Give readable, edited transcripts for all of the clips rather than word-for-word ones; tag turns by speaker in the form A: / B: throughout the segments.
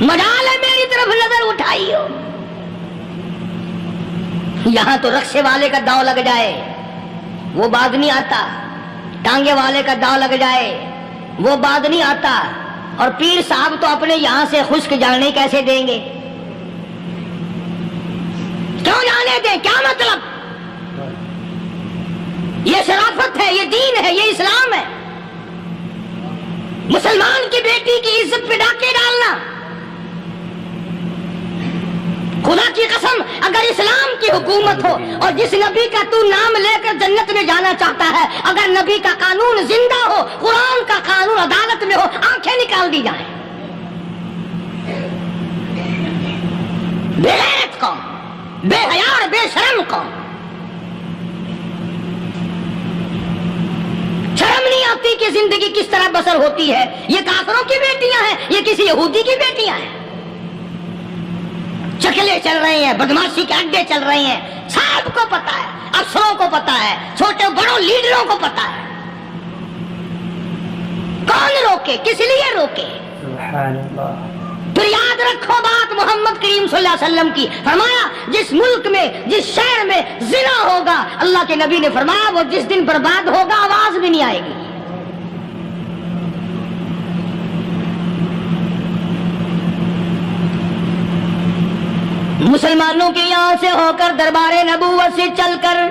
A: مجال ہے میری طرف نظر اٹھائی ہو. یہاں تو رکشے والے کا داؤ لگ جائے وہ بعد نہیں آتا، ٹانگے والے کا داؤ لگ جائے وہ بعد نہیں آتا، اور پیر صاحب تو اپنے یہاں سے خشک جانے کیسے دیں گے؟ کیوں جانے دیں؟ کیا مطلب؟ یہ شرافت ہے، یہ دین ہے، یہ اسلام ہے. مسلمان کی بیٹی کی عزت پہ ڈاکے ڈالنا، خدا کی قسم اگر اسلام کی حکومت ہو اور جس نبی کا تو نام لے کر جنت میں جانا چاہتا ہے، اگر نبی کا قانون زندہ ہو، قرآن کا قانون عدالت میں ہو، آنکھیں نکال دی جائیں. بے غیرت قوم، بے حیا اور بے شرم قوم. شرم نہیں آتی کہ زندگی کس طرح بسر ہوتی ہے. یہ کافروں کی بیٹیاں ہیں، یہ کسی یہودی کی بیٹیاں ہیں. چکلے چل رہے ہیں، بدماشی کے اڈے چل رہے ہیں، سب کو پتا ہے، افسروں کو پتا ہے، چھوٹے بڑوں لیڈروں کو پتا ہے. کون روکے؟ کس لیے روکے؟ سبحان اللہ. پھر یاد رکھو بات محمد کریم صلی اللہ علیہ وسلم کی. فرمایا جس ملک میں، جس شہر میں زنا ہوگا، اللہ کے نبی نے فرمایا وہ جس دن برباد ہوگا آواز بھی نہیں آئے گی. مسلمانوں کے یہاں سے ہو کر دربار نبوت سے چل کر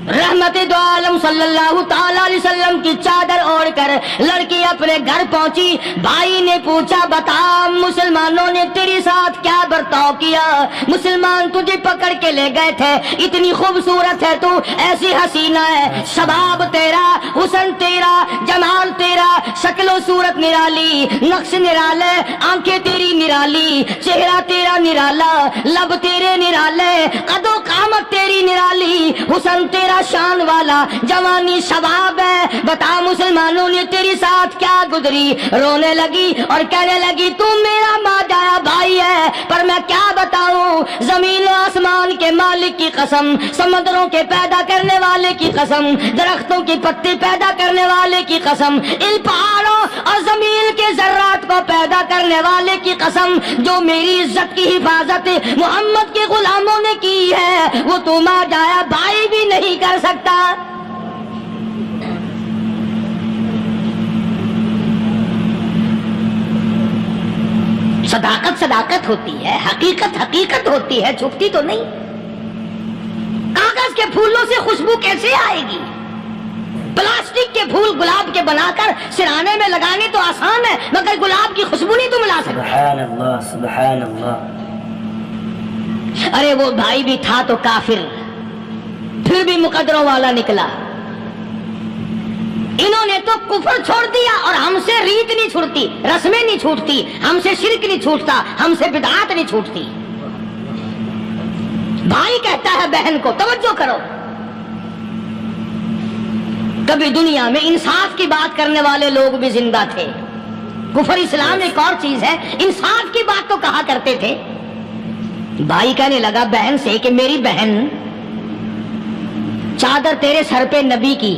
A: رحمت دو عالم صلی اللہ تعالی علیہ وسلم کی چادر اوڑھ کر لڑکی اپنے گھر پہنچی. بھائی نے پوچھا بتا مسلمانوں نے تیری ساتھ کیا برتاؤ کیا؟ مسلمان تجھے پکڑ کے لے گئے تھے، اتنی خوبصورت ہے تو، ایسی حسینہ ہے، شباب تیرا، حسن تیرا، جمال تیرا، شکل و صورت نرالی، نقش نرالے، آنکھیں تیری نرالی، چہرہ تیرا نرالا، لب تیرے نرالے، قد و قامت تیری نرالی، حسن تیرا شان والا، جوانی شباب ہے. بتا مسلمانوں نے تیری ساتھ کیا گزری؟ رونے لگی اور کہنے لگی تو میرا ماجایا بھائی ہے، پر میں کیا بتاؤں، زمین و آسمان کے مالک کی قسم، سمندروں کے پیدا کرنے والے کی قسم، درختوں کی پتے پیدا کرنے والے کی قسم، ان پہاڑوں اور زمین کے ذرات کو پیدا کرنے والے کی قسم، جو میری عزت کی حفاظت محمد کے غلاموں نے کی ہے، وہ تو ماجایا بھائی بھی نہیں کر سکتا. صداقت صداقت ہوتی ہے، حقیقت حقیقت ہوتی ہے، چھپتی تو نہیں. کاغذ کے پھولوں سے خوشبو کیسے آئے گی؟ پلاسٹک کے پھول گلاب کے بنا کر سرانے میں لگانے تو آسان ہے، مگر گلاب کی خوشبو نہیں تم لا سکتے. سبحان اللہ سبحان اللہ. ارے وہ بھائی بھی تھا تو کافر، پھر بھی مقدروں والا نکلا. انہوں نے تو کفر چھوڑ دیا، اور ہم سے ریت نہیں چھوٹتی، رسمیں نہیں چھوٹتی، ہم سے شرک نہیں چھوٹتا، ہم سے بدعات نہیں چھوٹتی. بھائی کہتا ہے بہن کو، توجہ کرو، کبھی دنیا میں انصاف کی بات کرنے والے لوگ بھی زندہ تھے. کفر اسلام ایک اور چیز ہے، انصاف کی بات تو کہا کرتے تھے. بھائی کہنے لگا بہن سے کہ میری بہن، چادر تیرے سر پہ نبی کی،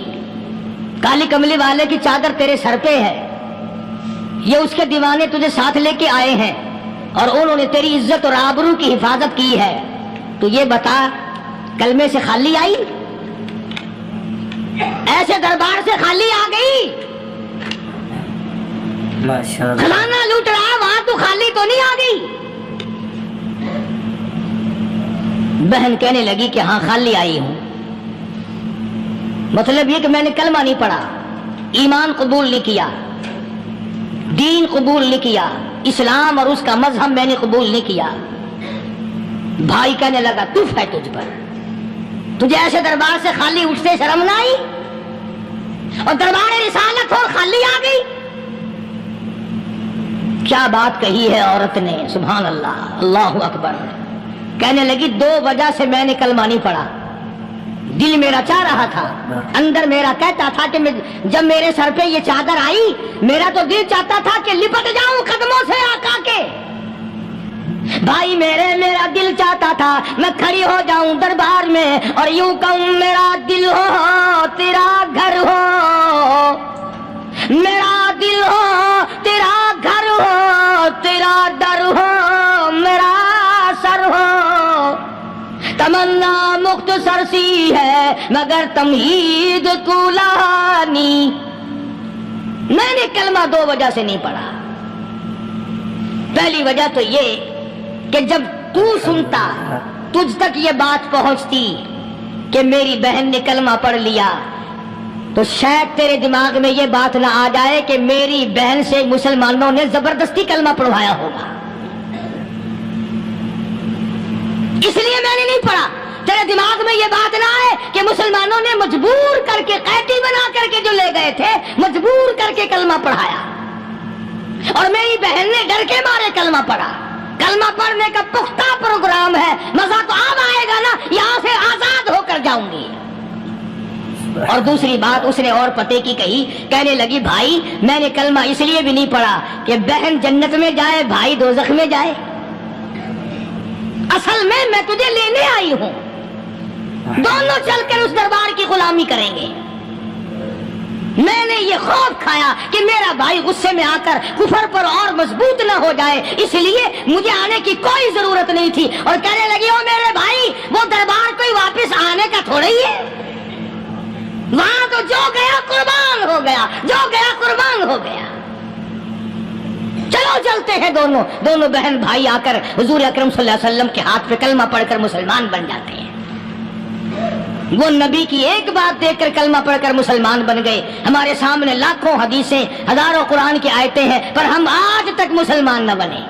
A: کالی کملی والے کی چادر تیرے سر پہ ہے، یہ اس کے دیوانے تجھے ساتھ لے کے آئے ہیں اور انہوں نے تیری عزت اور آبرو کی حفاظت کی ہے. تو یہ بتا کلمے سے خالی آئی؟ ایسے دربار سے خالی آ گئی؟ خزانہ لوٹ رہا وہاں تو خالی تو نہیں آ گئی؟ بہن کہنے لگی کہ ہاں خالی آئی ہوں. مطلب یہ کہ میں نے کلمہ نہیں پڑھا، ایمان قبول نہیں کیا، دین قبول نہیں کیا، اسلام اور اس کا مذہب میں نے قبول نہیں کیا. بھائی کہنے لگا تف ہے تجھ پر، تجھے ایسے دربار سے خالی اٹھتے شرم نہ آئی؟ اور دربار رسالت اور خالی آ گئی؟ کیا بات کہی ہے عورت نے، سبحان اللہ، اللہ اکبر. کہنے لگی دو وجہ سے میں نے کلمہ نہیں پڑھا. دل میرا چاہ رہا تھا، اندر میرا کہتا تھا کہ جب میرے سر پہ یہ چادر آئی، میرا تو دل چاہتا تھا کہ لپٹ جاؤں قدموں سے آقا کے. بھائی میرا دل چاہتا تھا میں کھڑی ہو جاؤں دربار میں اور یوں کہوں میرا دل ہو تیرا گھر ہو، میرا دل ہو تیرا گھر ہو، تیرا رسی ہے مگر تمہید طولانی. میں نے کلمہ دو وجہ سے نہیں پڑھا. پہلی وجہ تو یہ کہ جب تو سنتا تجھ تک یہ بات پہنچتی کہ میری بہن نے کلمہ پڑھ لیا تو شاید تیرے دماغ میں یہ بات نہ آ جائے کہ میری بہن سے مسلمانوں نے زبردستی کلمہ پڑھوایا ہوگا. اس لیے میں نے نہیں پڑھا. تیرے دماغ میں یہ بات نہ آئے کہ مسلمانوں نے مجبور کر کے قیدی بنا کر کے جو لے گئے تھے مجبور کر کے کلمہ پڑھایا اور میری بہن نے ڈر کے مارے کلمہ پڑھا. کلمہ پڑھنے کا پختہ پروگرام ہے. مزہ تو اب آئے گا نا, یہاں سے آزاد ہو کر جاؤں گی. اور دوسری بات اس نے اور پتے کی کہی, کہنے لگی بھائی میں نے کلمہ اس لیے بھی نہیں پڑھا کہ بہن جنت میں جائے بھائی دوزخ میں جائے. اصل میں تجھے لینے آئی ہوں. دونوں چل کر اس دربار کی غلامی کریں گے. میں نے یہ خوف کھایا کہ میرا بھائی غصے میں آ کر کفر پر اور مضبوط نہ ہو جائے, اس لیے مجھے آنے کی کوئی ضرورت نہیں تھی. اور کہنے لگی او میرے بھائی وہ دربار کوئی واپس آنے کا تھوڑا ہی ہے. وہاں تو جو گیا قربان ہو گیا, جو گیا قربان ہو گیا. چلو چلتے ہیں. دونوں بہن بھائی آ کر حضور اکرم صلی اللہ علیہ وسلم کے ہاتھ پہ کلمہ پڑھ کر مسلمان بن جاتے ہیں. وہ نبی کی ایک بات دیکھ کر کلمہ پڑھ کر مسلمان بن گئے. ہمارے سامنے لاکھوں حدیثیں ہزاروں قرآن کی آیتیں ہیں پر ہم آج تک مسلمان نہ بنے.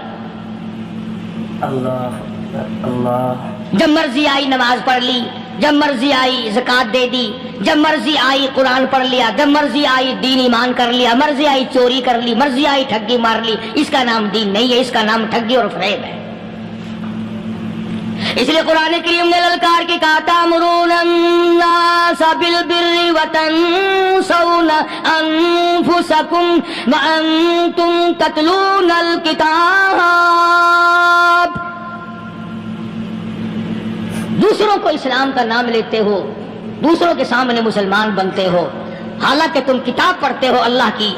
B: اللہ
A: جب مرضی آئی نماز پڑھ لی, جب مرضی آئی زکات دے دی, جب مرضی آئی قرآن پڑھ لیا, جب مرضی آئی دین ایمان کر لیا, مرضی آئی چوری کر لی, مرضی آئی ٹھگی مار لی. اس کا نام دین نہیں ہے, اس کا نام ٹھگی اور فریب ہے. اس لیے قرآن کریم نے للکار کے کہا تأمرون الناس بالبر وتنسون انفسکم وانتم تتلون الکتاب. دوسروں کو اسلام کا نام لیتے ہو, دوسروں کے سامنے مسلمان بنتے ہو, حالانکہ تم کتاب پڑھتے ہو اللہ کی.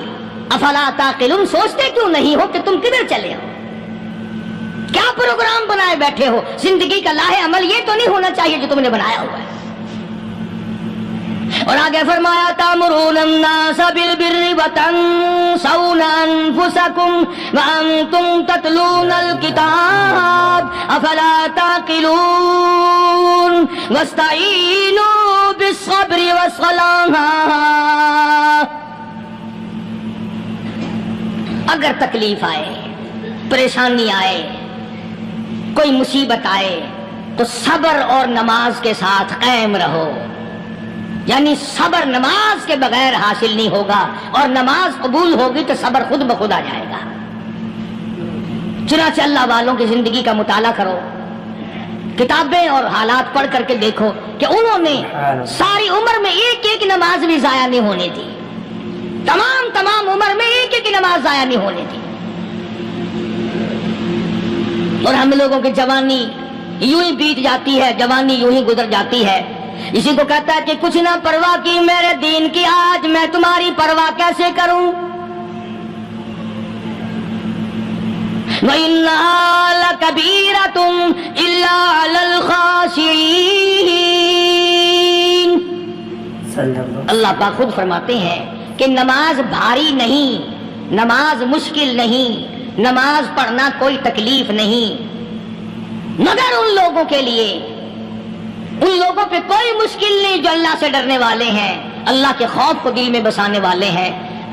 A: افلا تعقلون, سوچتے کیوں نہیں ہو کہ تم کدھر چلے ہو؟ کیا پروگرام بنائے بیٹھے ہو؟ زندگی کا لاہ عمل یہ تو نہیں ہونا چاہیے جو تم نے بنایا ہوا ہے. اور آگے فرمایا تأمرون الناس بالبر وتنسون انفسکم وانتم تتلون الکتاب افلا تعقلون واستعینوا بالصبر والصلاة. اگر تکلیف آئے, پریشانی آئے, کوئی مصیبت آئے تو صبر اور نماز کے ساتھ قائم رہو. یعنی صبر نماز کے بغیر حاصل نہیں ہوگا, اور نماز قبول ہوگی تو صبر خود بخود آ جائے گا. چنانچہ اللہ والوں کی زندگی کا مطالعہ کرو, کتابیں اور حالات پڑھ کر کے دیکھو کہ انہوں نے ساری عمر میں ایک ایک نماز بھی ضائع نہیں ہونے دی. تمام عمر میں ایک ایک نماز ضائع نہیں ہونے دی. اور ہم لوگوں کی جوانی یوں ہی بیت جاتی ہے, جوانی یوں ہی گزر جاتی ہے. اسی کو کہتا ہے کہ کچھ نہ پرواہ کی میرے دین کی, آج میں تمہاری پرواہ کیسے کروں. وَإِنَّهَا لَكَبِيرَةٌ إِلَّا عَلَى الْخَاشِعِينَ. اللہ پاک خود فرماتے ہیں کہ نماز بھاری نہیں, نماز مشکل نہیں, نماز پڑھنا کوئی تکلیف نہیں, مگر ان لوگوں کے لیے, ان لوگوں پہ کوئی مشکل نہیں جو اللہ سے ڈرنے والے ہیں, اللہ کے خوف کو دل میں بسانے والے ہیں,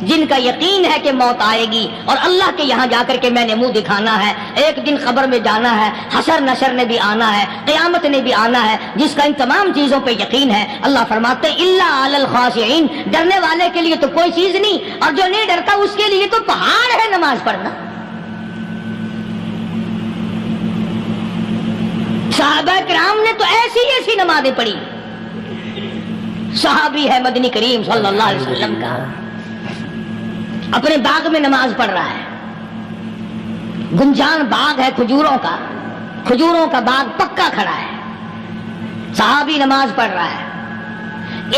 A: جن کا یقین ہے کہ موت آئے گی اور اللہ کے یہاں جا کر کے میں نے منہ دکھانا ہے, ایک دن قبر میں جانا ہے, حشر نشر نے بھی آنا ہے, قیامت نے بھی آنا ہے, جس کا ان تمام چیزوں پہ یقین ہے. اللہ فرماتے ہیں الا علی الخاشعین, ڈرنے والے کے لیے تو کوئی چیز نہیں, اور جو نہیں ڈرتا اس کے لیے تو پہاڑ ہے نماز پڑھنا. صحابہ کرام نے تو ایسی نمازیں پڑھی. صحابی ہے مدنی کریم صلی اللہ علیہ وسلم کا, اپنے باغ میں نماز پڑھ رہا ہے. گنجان باغ ہے کھجوروں کا باغ پکا کھڑا ہے. صحابی نماز پڑھ رہا ہے.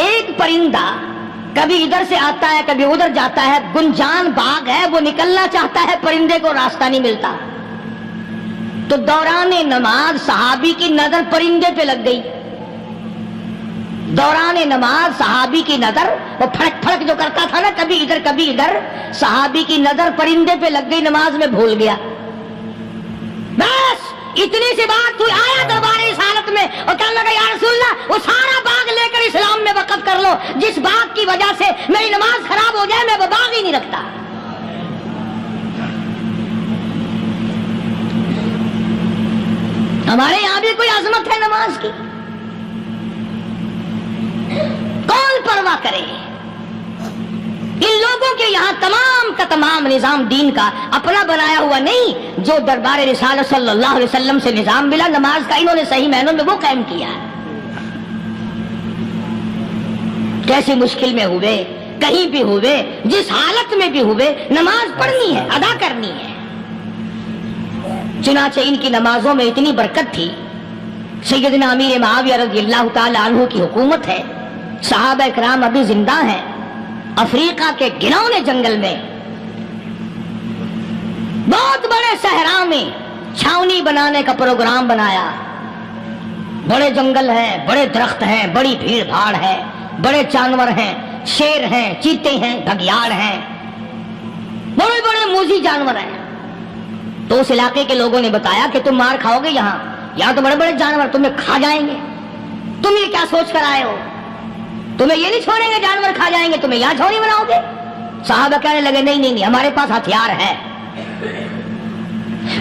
A: ایک پرندہ کبھی ادھر سے آتا ہے کبھی ادھر جاتا ہے. گنجان باغ ہے, وہ نکلنا چاہتا ہے, پرندے کو راستہ نہیں ملتا. تو دوران نماز صحابی کی نظر پرندے پہ لگ گئی. دوران نماز صحابی کی نظر، وہ پھڑک پھڑک جو کرتا تھا نا، کبھی ادھر کبھی ادھر، صحابی کی نظر پرندے پہ لگ گئی، نماز میں بھول گیا. بس اتنی سی بات ہوئی، آیا دربار رسالت میں اور کہنے لگا یا رسول اللہ وہ سارا باغ لے کر اسلام میں وقف کر لو، جس باغ کی وجہ سے میری نماز خراب ہو جائے میں وہ باغ ہی نہیں رکھتا. ہمارے یہاں بھی کوئی عظمت ہے نماز کی؟ کون پرواہ کرے؟ ان لوگوں کے یہاں تمام کا تمام نظام دین کا اپنا بنایا ہوا نہیں، جو دربار رسالت صلی اللہ علیہ وسلم سے نظام ملا نماز کا، انہوں نے صحیح معنوں میں وہ قائم کیا. کیسی مشکل میں ہوئے، کہیں بھی ہوئے، جس حالت میں بھی ہوئے، نماز پڑھنی ہے، ادا کرنی ہے. چنانچہ ان کی نمازوں میں اتنی برکت تھی. سیدنا امیر معاویہ رضی اللہ تعالی عنہ کی حکومت ہے، صحابہ اکرام ابھی زندہ ہیں. افریقہ کے گھنونے جنگل میں بہت بڑے صحرا میں چھاونی بنانے کا پروگرام بنایا. بڑے جنگل ہیں، بڑے درخت ہیں، بڑی بھیڑ بھاڑ ہے، بڑے جانور ہیں، شیر ہیں، چیتے ہیں، گھگیاڑ ہیں، بڑے بڑے موذی جانور ہیں. تو اس علاقے کے لوگوں نے بتایا کہ تم مار کھاؤ گے، یہاں تو بڑے بڑے جانور تمہیں کھا جائیں گے، تم یہ کیا سوچ کر آئے ہو؟ تمہیں یہ نہیں چھوڑیں گے، جانور کھا جائیں گے، تمہیں یہاں چھوڑی بناؤ گے؟ صحابہ کہنے لگے نہیں ہمارے پاس ہتھیار ہے.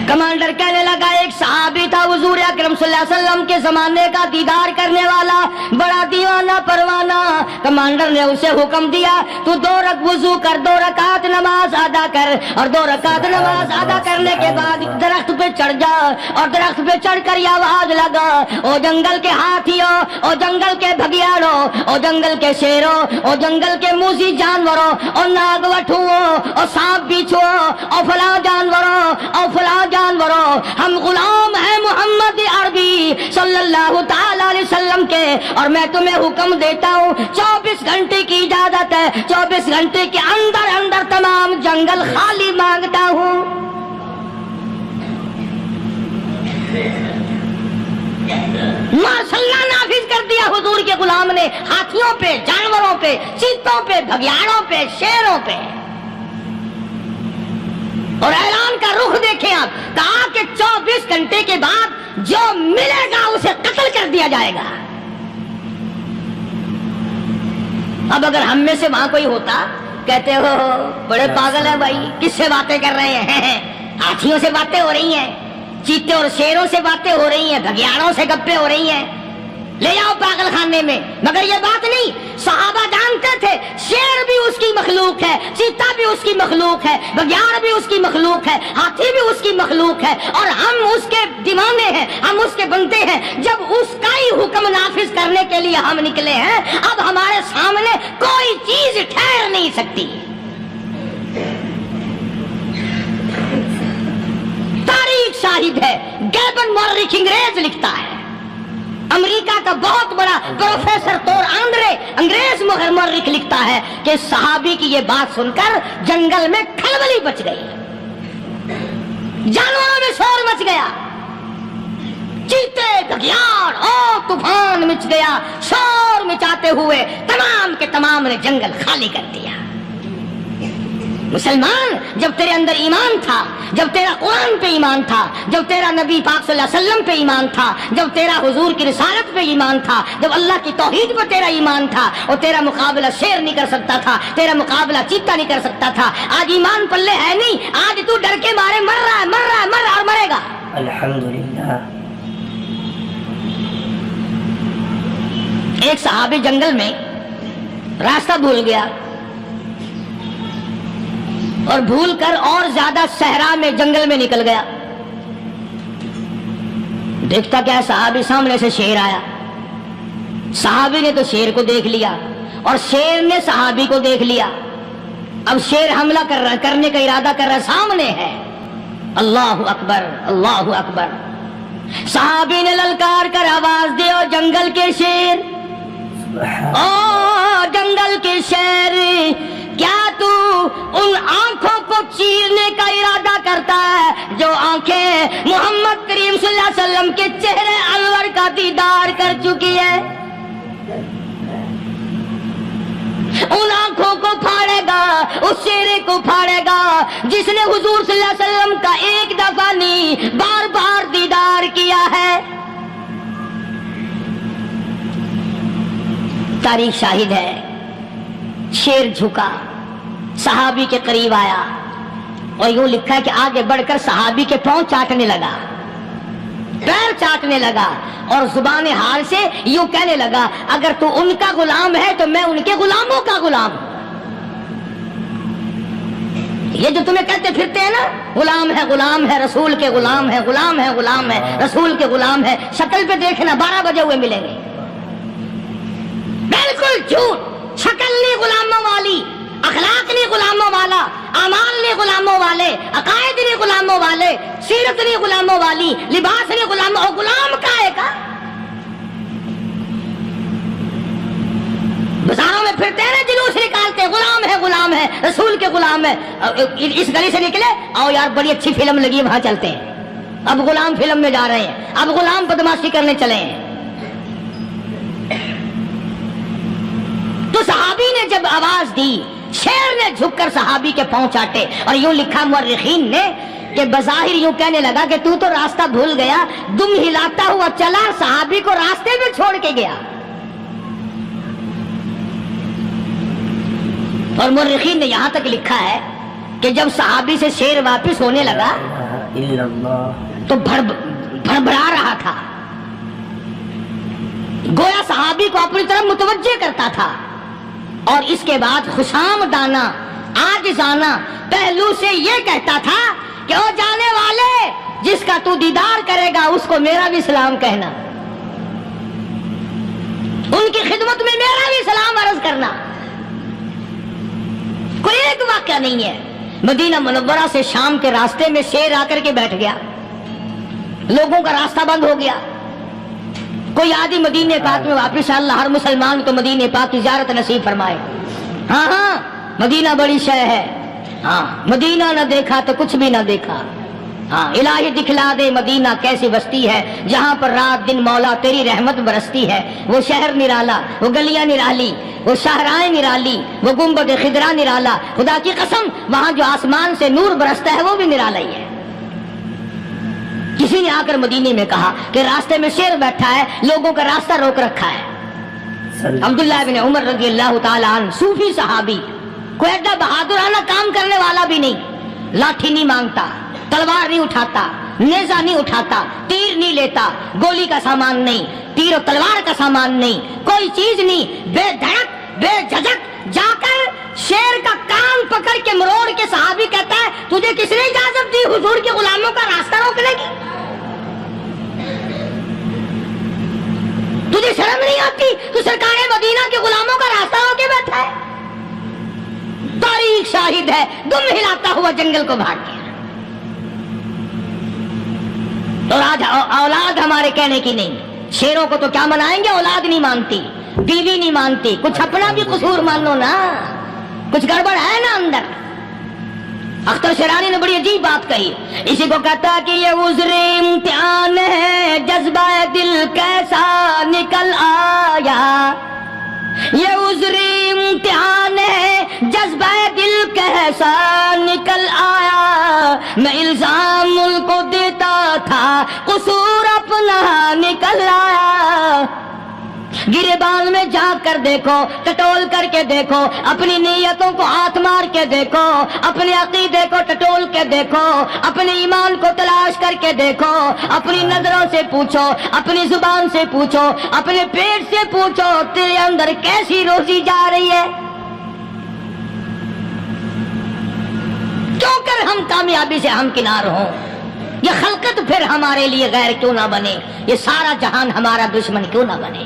A: کمانڈر کہنے لگا ایک صحابی تھا حضور اکرم صلی اللہ علیہ وسلم کے زمانے کا دیدار کرنے والا، بڑا دیوانہ پروانہ. کمانڈر نے اسے حکم دیا تو 2 وضو کر، 2 رکعت نماز ادا کر، اور 2 رکعت نماز ادا کرنے کے بعد درخت پہ چڑھ جا، اور درخت پہ چڑھ کر یہ آواز لگا او جنگل کے ہاتھیوں، او جنگل کے بھگیاڑوں، او جنگل کے شیروں، او جنگل کے موذی جانوروں، اور ناگ وٹھوؤں، اور سانپ بچھو، اور فلاں جانوروں، اور فلاں جانوروں، ہم غلام ہیں محمد عربی صلی اللہ تعالی علیہ وسلم کے، اور میں تمہیں حکم دیتا ہوں 24 گھنٹے کی اجازت ہے، 24 گھنٹے کے اندر اندر تمام جنگل خالی مانگتا ہوں. ماشاء اللہ نافذ کر دیا حضور کے غلام نے، ہاتھیوں پہ، جانوروں پہ، چیتوں پہ، بھگیاڑوں پہ، شیروں پہ. اور اعلان کا رخ دیکھیں آپ، کہا کہ 24 گھنٹے کے بعد جو ملے گا اسے قتل کر دیا جائے گا. اب اگر ہم میں سے وہاں کوئی ہوتا، کہتے ہو بڑے پاگل ہیں بھائی، کس سے باتیں کر رہے ہیں؟ ہاتھیوں سے باتیں ہو رہی ہیں، چیتے اور شیروں سے باتیں ہو رہی ہیں، بھگیاڑوں سے گپیں ہو رہی ہیں، لے جاؤ پاگل خانے میں. مگر یہ بات نہیں، صحابہ جانتے تھے شیر بھی اس کی مخلوق ہے، چیتا بھی اس کی مخلوق ہے، بگیاڑ بھی اس کی مخلوق ہے، ہاتھی بھی اس کی مخلوق ہے، اور ہم اس کے دیوانے ہیں، ہم اس کے بندے ہیں. جب اس کا ہی حکم نافذ کرنے کے لیے ہم نکلے ہیں، اب ہمارے سامنے کوئی چیز ٹھہر نہیں سکتی. تاریخ شاہد ہے، گیبن مورخ انگریز لکھتا ہے، امریکہ کا بہت بڑا پروفیسر تور آندرے انگریز مورخ لکھتا ہے کہ صحابی کی یہ بات سن کر جنگل میں کھلبلی مچ گئی، جانوروں میں شور مچ گیا، چیتے، بھگیاڑ اور طوفان مچ گیا. شور مچاتے ہوئے تمام کے تمام نے جنگل خالی کر دیا. مسلمان، جب تیرے اندر ایمان تھا، جب تیرا قرآن پہ ایمان تھا، جب تیرا نبی پاک صلی اللہ علیہ وسلم پہ ایمان تھا، جب تیرا حضور کی رسالت پہ ایمان تھا، جب اللہ کی توحید پہ تیرا ایمان تھا، اور تیرا مقابلہ شیر نہیں کر سکتا تھا، تیرا مقابلہ چیتا نہیں کر سکتا تھا. آج ایمان پلے ہے نہیں، آج تو ڈر کے مارے مر رہا ہے اور مرے گا.
B: الحمدللہ.
A: ایک صحابی جنگل میں راستہ بھول گیا، اور بھول کر اور زیادہ صحرا میں جنگل میں نکل گیا. دیکھتا کیا صحابی سامنے سے شیر آیا. صحابی نے تو شیر کو دیکھ لیا اور شیر نے صحابی کو دیکھ لیا. اب شیر حملہ کرنے کا ارادہ کر رہا، سامنے ہے. اللہ اکبر، اللہ اکبر. صحابی نے للکار کر آواز دے، او جنگل کے شیر، او جنگل کے شیر، کیا تو ان آنکھوں کو چیرنے کا ارادہ کرتا ہے جو آنکھیں محمد کریم صلی اللہ علیہ وسلم کے چہرے انور کا دیدار کر چکی ہے؟ ان آنکھوں کو پھاڑے گا، اس چہرے کو پھاڑے گا جس نے حضور صلی اللہ علیہ وسلم کا ایک دفعہ نہیں بار بار دیدار کیا ہے۔ تاریخ شاہد ہے، شیر جھکا، صحابی کے قریب آیا اور یوں لکھا ہے کہ آگے بڑھ کر صحابی کے پاؤں چاٹنے لگا، پیر چاٹنے لگا اور زبان حال سے یوں کہنے لگا اگر تو ان کا غلام ہے تو میں ان کے غلاموں کا غلام ہوں۔ یہ جو تمہیں کہتے پھرتے ہیں نا غلام ہے رسول کے غلام ہے، غلام ہے رسول کے غلام ہے، شکل پہ دیکھنا 12 بجے ہوئے ملیں گے، بالکل جھوٹ، شکل نہیں غلاموں والی، اخلاق نہیں غلاموں والا، اعمال نہیں غلاموں والے، عقائد نہیں غلاموں والے، سیرت نہیں غلاموں والی، لباس نہیں غلاموں، غلام کائے کا؟ بازاروں میں پھرتے ہیں نا جلوس نکالتے ہیں غلام ہے رسول کے غلام ہے، اس گلی سے نکلے آؤ یار بڑی اچھی فلم لگی وہاں چلتے ہیں، اب غلام فلم میں جا رہے ہیں، اب غلام بدماشی کرنے چلے ہیں۔ تو صحابی نے جب آواز دی، شیر نے جھک کر صحابی کے پاؤں چاٹے اور یوں لکھا مورخین نے کہ بظاہر یوں کہنے لگا کہ تو راستہ بھول گیا، دم ہلاتا ہوا چلا صحابی کو راستے میں چھوڑ کے گیا۔ اور مورخین نے یہاں تک لکھا ہے کہ جب صحابی سے شیر واپس ہونے لگا تو بھڑبڑا رہا تھا، گویا صحابی کو اپنی طرف متوجہ کرتا تھا، اور اس کے بعد خوشامدانہ عاجزانہ پہلو سے یہ کہتا تھا کہ او جانے والے، جس کا تو دیدار کرے گا اس کو میرا بھی سلام کہنا، ان کی خدمت میں میرا بھی سلام عرض کرنا۔ کوئی ایک واقعہ نہیں ہے، مدینہ منورہ سے شام کے راستے میں شیر آ کر کے بیٹھ گیا، لوگوں کا راستہ بند ہو گیا، کوئی آدھی مدینہ پاک میں واپس، اللہ ہر مسلمان کو مدینہ پاک کی زیارت نصیب فرمائے۔ ہاں مدینہ بڑی شے ہے، ہاں مدینہ نہ دیکھا تو کچھ بھی نہ دیکھا، ہاں الہی دکھلا دے مدینہ کیسی بستی ہے جہاں پر رات دن مولا تیری رحمت برستی ہے، وہ شہر نرالا، وہ گلیاں نرالی، وہ شاہراہیں نرالی، وہ گنبد خضرا نرالا، خدا کی قسم وہاں جو آسمان سے نور برستا ہے وہ بھی نرالا ہی ہے۔ کسی نے آ کر مدینے میں کہا کہ راستے میں شیر بیٹھا ہے، لوگوں کا راستہ روک رکھا ہے۔ عبداللہ بن عمر رضی اللہ تعالیٰ عنہ صوفی صحابی، کوئی ایڈا بہادرانہ کام کرنے والا بھی نہیں، لاٹھی نہیں مانگتا، تلوار نہیں اٹھاتا، نیزہ نہیں اٹھاتا، تیر نہیں لیتا، گولی کا سامان نہیں، تیر و تلوار کا سامان نہیں، کوئی چیز نہیں، بے دھڑک بے جھجک جا کر شیر کا کان پکڑ کے مروڑ کے صحابی کہتا ہے تجھے کس نے اجازت دی حضور کے غلاموں کا راستہ روکنے کی؟ تجھے شرم نہیں آتی؟ تو سرکار مدینہ کے غلاموں کا راستہ روکے بیٹھا ہے۔ تاریخ شاہد ہے، دم ہلاتا ہوا جنگل کو بھاگ گیا۔ اور آج اولاد ہمارے کہنے کی نہیں، شیروں کو تو کیا منائیں گے، اولاد نہیں مانتی، بیوی نہیں مانتی، کچھ اپنا بھی قصور مان لو نا، کچھ گڑبڑ ہے نا اندر۔ اختر شیرانی نے بڑی عجیب بات کہی، اسی کو کہتا کہ یہ عذر امتحان ہے، جذبہ دل کیسا نکل آیا، یہ عذر امتحان ہے، جذبہ دل کیسا نکل آیا، میں الزام ان کو دیتا تھا، قصور اپنا نکل آیا۔ گریبان میں جا کر دیکھو، ٹٹول کر کے دیکھو، اپنی نیتوں کو ہاتھ مار کے دیکھو، اپنے عقیدے کو ٹٹول کے دیکھو، اپنے ایمان کو تلاش کر کے دیکھو، اپنی نظروں سے پوچھو، اپنی زبان سے پوچھو، اپنے پیٹ سے پوچھو، تیرے اندر کیسی روزی جا رہی ہے؟ کیوں کر ہم کامیابی سے ہمکنار ہوں؟ یہ خلقت پھر ہمارے لیے غیر کیوں نہ بنے؟ یہ سارا جہان ہمارا دشمن کیوں نہ بنے؟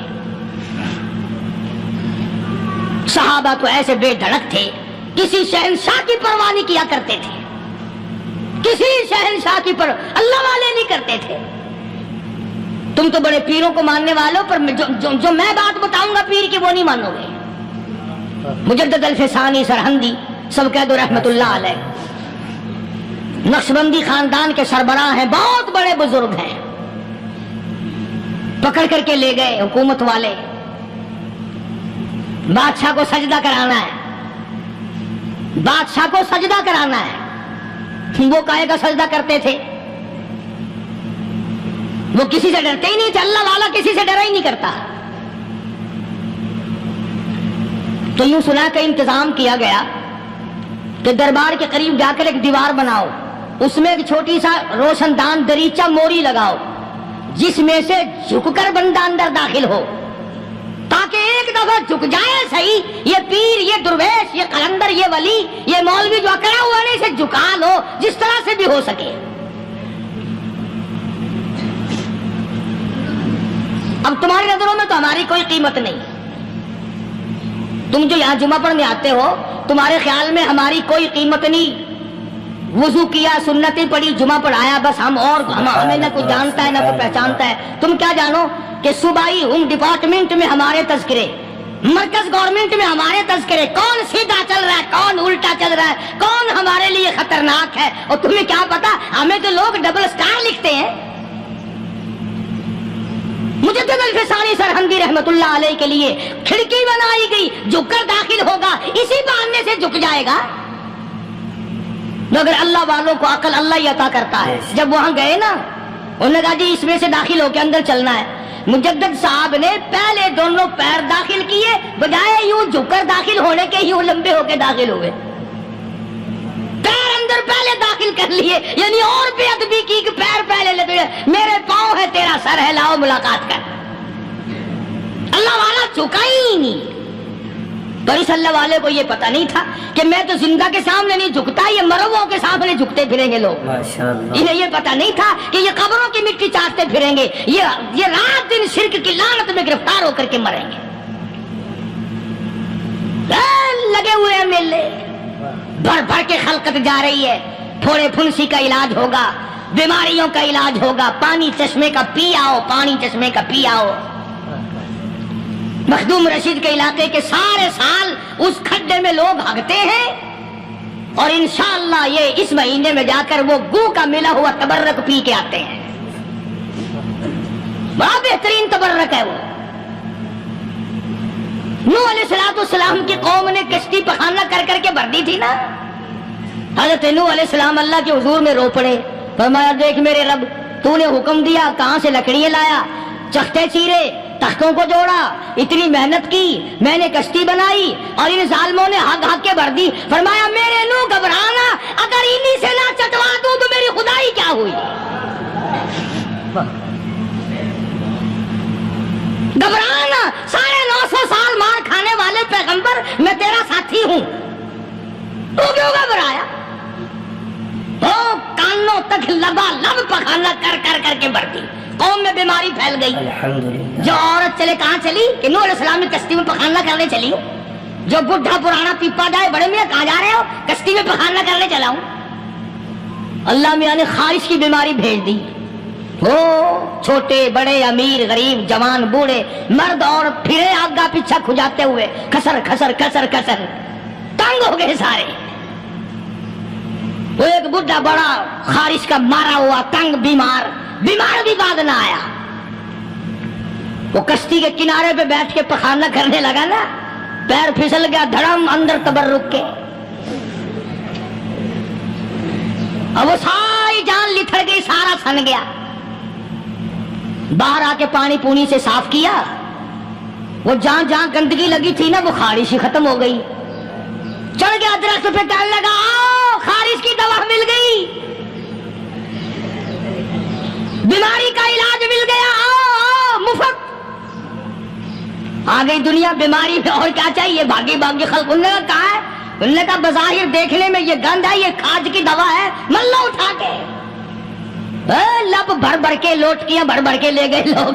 A: صحابہ تو ایسے بے دھڑک تھے، کسی شہنشاہ کی پرواہ نہیں کیا کرتے تھے، کسی شہنشاہ کی پرواہ اللہ والے نہیں کرتے تھے۔ تم تو بڑے پیروں کو ماننے والوں، پر جو میں بات بتاؤں گا پیر کی وہ نہیں مانو گے۔ مجدد الفسانی سرہندی سب کہہ دو رحمت اللہ علیہ، نقشبندی خاندان کے سربراہ ہیں، بہت بڑے بزرگ ہیں، پکڑ کر کے لے گئے حکومت والے، بادشاہ کو سجدہ کرانا ہے، بادشاہ کو سجدہ کرانا ہے۔ وہ کائے کا سجدہ کرتے تھے؟ وہ کسی سے ڈرتے ہی نہیں تھے، اللہ والا کسی سے ڈرا ہی نہیں کرتا۔ تو یوں سنا کہ انتظام کیا گیا کہ دربار کے قریب جا کر ایک دیوار بناؤ، اس میں ایک چھوٹی سا روشن دان دریچہ موری لگاؤ، جس میں سے جھک کر بندہ اندر داخل ہو، تاکہ ایک دفعہ جھک جائے صحیح، یہ پیر، یہ درویش، یہ قلندر، یہ ولی، یہ مولوی جو اکڑا ہوا نہیں، اسے جھکا لو جس طرح سے بھی ہو سکے۔ اب تمہاری نظروں میں تو ہماری کوئی قیمت نہیں، تم جو یہاں جمعہ پڑھنے آتے ہو تمہارے خیال میں ہماری کوئی قیمت نہیں، وضو کیا، سنتیں پڑھی، جمعہ پڑھایا، بس ہمیں نہ کوئی جانتا ہے نہ کوئی پہچانتا ہے۔ تم کیا جانو کہ صوبائی ہوم ڈپارٹمنٹ میں ہمارے تذکرے، مرکز گورنمنٹ میں ہمارے تذکرے، کون سیدھا چل رہا ہے، کون الٹا چل رہا ہے، کون ہمارے لیے خطرناک ہے، اور تمہیں کیا پتا ہمیں تو لوگ ڈبل اسٹار لکھتے ہیں۔ مجدد الفسانی سرہندی رحمت اللہ علیہ کے لیے کھڑکی بنائی گئی، جھک کر داخل ہوگا، اسی بہانے سے جھک جائے گا۔ مگر اللہ والوں کو عقل اللہ ہی عطا کرتا ہے۔ جب وہاں گئے نا، انہوں نے کہا جی اس میں سے داخل ہو کے اندر چلنا ہے۔ مجدد صاحب نے پہلے دونوں پیر داخل کیے، بجائے یوں جھک کر داخل ہونے کے یوں لمبے ہو کے داخل ہوئے، پیر اندر پہلے داخل کر لیے، یعنی اور بے ادبی کی کہ پیر پہلے لگے، میرے پاؤں ہے تیرا سر ہے، لاؤ ملاقات کر۔ اللہ والا جھکا ہی نہیں۔ پر اس اللہ والے کو یہ پتہ نہیں تھا کہ میں تو زندہ کے سامنے نہیں جھکتا، یہ مرووں کے سامنے جھکتے پھریں گے لوگ۔ انہیں یہ پتہ نہیں تھا کہ یہ قبروں کی مٹی چاٹتے پھریں گے، یہ رات دن شرک کی لعنت میں گرفتار ہو کر کے مریں گے۔ لگے ہوئے ہیں میلے، بھر بھر کے خلقت جا رہی ہے، پھوڑے پھنسی کا علاج ہوگا، بیماریوں کا علاج ہوگا، پانی چشمے کا پی آؤ، پانی چشمے کا پی آؤ۔ مخدوم رشید کے علاقے کے سارے سال اس کھڈے میں لوگ بھاگتے ہیں، اور انشاءاللہ یہ اس مہینے میں جا کر وہ گو کا ملا ہوا تبرک پی کے آتے ہیں۔ بڑا بہترین تبرک ہے وہ۔ نوح علیہ السلام کی قوم نے کشتی پخانہ کر کر کے بھر دی تھی نا، حضرت نوح علیہ السلام اللہ کے حضور میں رو پڑے، فرمایا دیکھ میرے رب، تو نے حکم دیا، کہاں سے لکڑیاں لایا، چختے چیرے، تختوں کو جوڑا، اتنی محنت کی، میں نے کشتی بنائی اور ان ظالموں نے ہاک ہاک کے بھر دی۔ فرمایا میرے نوح گھبرانا، اگر انہی سے نہ چٹوا دوں تو میری خدائی کیا ہوئی؟ گھبرانا، 950 سال مار کھانے والے پیغمبر، میں تیرا ساتھی ہوں، تو کیوں گھبرایا؟ کانوں تک لبا لب پخانا کر کر کر کے بھر دی، قوم میں بیماری پھیل گئی۔ جو عورت چلے کہاں چلی کہ نوح علیہ السلام نے کشتی میں پخانا کرنے چلی ہوں، جو بڈھا پرانا پیپا جائے، بڑے میاں کہاں جا رہے ہو؟ کشتی میں پخانا کرنے چلا ہوں۔ اللہ میاں نے خارش کی بیماری بھیج دی، وہ چھوٹے بڑے، امیر غریب، جوان بوڑھے، مرد اور پھرے آگا پیچھا کھجاتے ہوئے کسر کسر کسر کسر تنگ ہو گئے سارے۔ وہ ایک بڈھا بڑا خارش کا مارا ہوا تنگ بیمار بھی بعد نہ آیا، وہ کشتی کے کنارے پہ بیٹھ کے پخانا کرنے لگا نا، پیر پھسل گیا، دھڑم اندر تبرک کے، اور وہ ساری جان لتھڑ گئی، سارا سن گیا۔ باہر آ کے پانی پونی سے صاف کیا، وہ جہاں جہاں گندگی لگی تھی نا وہ خارش ہی ختم ہو گئی۔ چڑھ گیا درخت پہ، کہنے لگا آؤ خارش کی دوا مل گئی، بیماری کا علاج مل گیا، آؤ مفت۔ آ گئی دنیا بیماری میں، اور کیا چاہیے؟ بھاگی بھاگی خلق۔ انہوں نے کہا ہے، انہوں نے کہا بظاہر دیکھنے میں یہ گند ہے، یہ کھاج کی دوا ہے، ملو اٹھا کے، لب بھر بھر کے، لوٹکیاں بھر بھر کے لے گئے لوگ،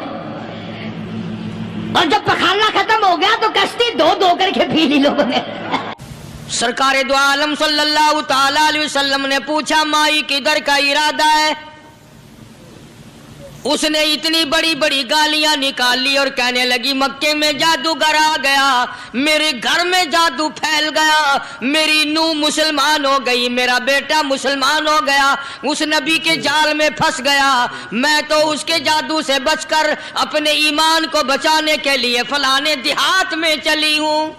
A: اور جب پخانا ختم ہو گیا تو کشتی دو دو کر کے پی لی لوگوں نے۔
C: سرکار دو عالم صلی اللہ تعالی علیہ وسلم نے پوچھا مائی کدھر کا ارادہ ہے؟ اس نے اتنی بڑی بڑی گالیاں نکالی اور کہنے لگی مکے میں جادوگر آ گیا، میرے گھر میں جادو پھیل گیا، میری نوح مسلمان ہو گئی، میرا بیٹا مسلمان ہو گیا، اس نبی کے جال میں پھنس گیا، میں تو اس کے جادو سے بچ کر اپنے ایمان کو بچانے کے لیے فلانے دیہات میں چلی ہوں۔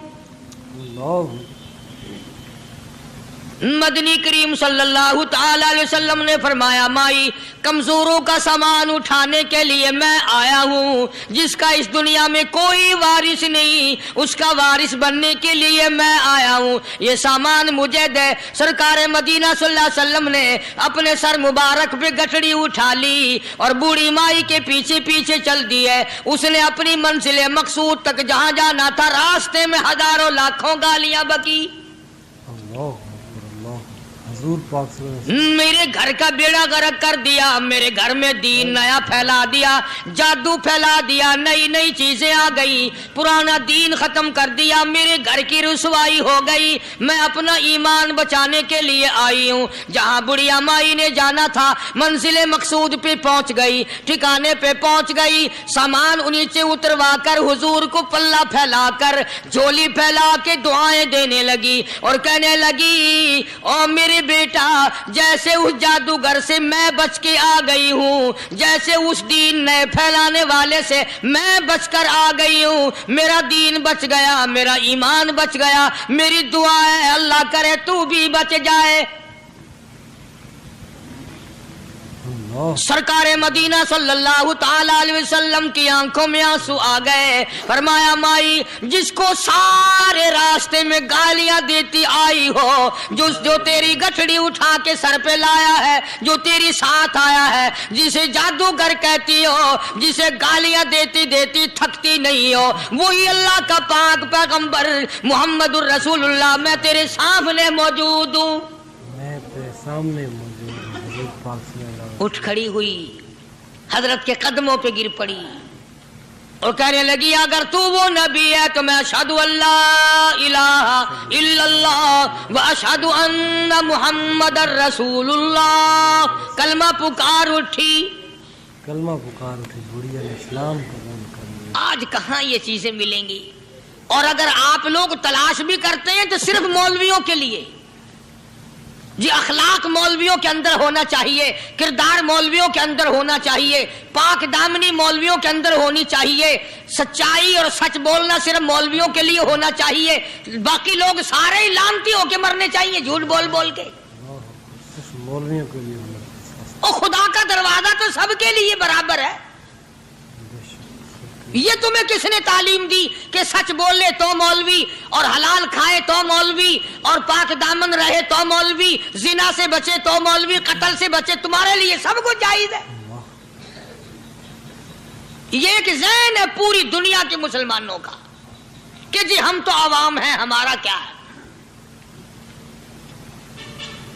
C: مدنی کریم صلی اللہ تعالی علیہ وسلم نے فرمایا مائی کمزوروں کا سامان اٹھانے کے لیے میں آیا ہوں، جس کا اس دنیا میں کوئی وارث نہیں اس کا وارث بننے کے لیے میں آیا ہوں، یہ سامان مجھے دے۔ سرکار مدینہ صلی اللہ علیہ وسلم نے اپنے سر مبارک پہ گٹڑی اٹھا لی اور بوڑھی مائی کے پیچھے پیچھے چل دی ہے۔ اس نے اپنی منزل مقصود تک جہاں جانا تھا راستے میں ہزاروں لاکھوں گالیاں بکی۔
B: حضور پاک صلی اللہ علیہ وسلم
C: میرے گھر کا بیڑا غرق کر دیا، میرے گھر میں دین نیا پھیلا دیا، جادو پھیلا دیا، نئی نئی چیزیں آ گئی، پرانا دین ختم کر دیا، میرے گھر کی رسوائی ہو گئی، میں اپنا ایمان بچانے کے لیے آئی ہوں۔ جہاں بڑھیا مائی نے جانا تھا منزل مقصود پہ پہنچ گئی، ٹھکانے پہ پہنچ گئی، سامان نیچے اتروا کر حضور کو پلہ پھیلا کر جھولی پھیلا کے دعائیں دینے لگی اور کہنے لگی او میرے بیٹا جیسے اس جادوگر سے میں بچ کے آ گئی ہوں، جیسے اس دین نئے پھیلانے والے سے میں بچ کر آ گئی ہوں، میرا دین بچ گیا، میرا ایمان بچ گیا، میری دعا ہے اللہ کرے تو بھی بچ جائے۔ سرکار مدینہ صلی اللہ تعالی علیہ وسلم کی آنکھوں میں آنسو آ گئے، فرمایا مائی جس کو سارے راستے میں گالیاں دیتی آئی ہو، جو تیری گٹھڑی اٹھا کے سر پہ لایا ہے، جو تیری ساتھ آیا ہے، جسے جادوگر کہتی ہو، جسے گالیاں دیتی دیتی تھکتی نہیں ہو، وہی اللہ کا پاک پیغمبر محمد الرسول اللہ، میں تیرے سامنے موجود ہوں۔
B: میں تیرے سامنے موجود ہوں۔ حضور پاک صلی اللہ علیہ وسلم
C: اٹھ کھڑی ہوئی، حضرت کے قدموں پہ گر پڑی اور کہنے لگی اگر تو وہ نبی ہے تو میں اشہد اللہ الہ الا اللہ و اشہد ان محمد الرسول اللہ۔ کلمہ پکار اٹھی،
B: کلمہ پکار اٹھی، بڑھیا نے اسلام قبول کر لیا۔
C: آج کہاں یہ چیزیں ملیں گی؟ اور اگر آپ لوگ تلاش بھی کرتے ہیں تو صرف مولویوں کے لیے، جی اخلاق مولویوں کے اندر ہونا چاہیے، کردار مولویوں کے اندر ہونا چاہیے، پاک دامنی مولویوں کے اندر ہونی چاہیے، سچائی اور سچ بولنا صرف مولویوں کے لیے ہونا چاہیے، باقی لوگ سارے ہی لانتی ہو کے مرنے چاہیے جھوٹ بول بول کے۔
B: صرف مولویوں کے لیے ہونا چاہیے۔
C: اور خدا کا دروازہ تو سب کے لیے برابر ہے۔ یہ تمہیں کس نے تعلیم دی کہ سچ بولے تو مولوی، اور حلال کھائے تو مولوی، اور پاک دامن رہے تو مولوی، زنا سے بچے تو مولوی، قتل سے بچے، تمہارے لیے سب کچھ جائز ہے۔ یہ ایک ذہن ہے پوری دنیا کے مسلمانوں کا کہ جی ہم تو عوام ہیں، ہمارا کیا ہے۔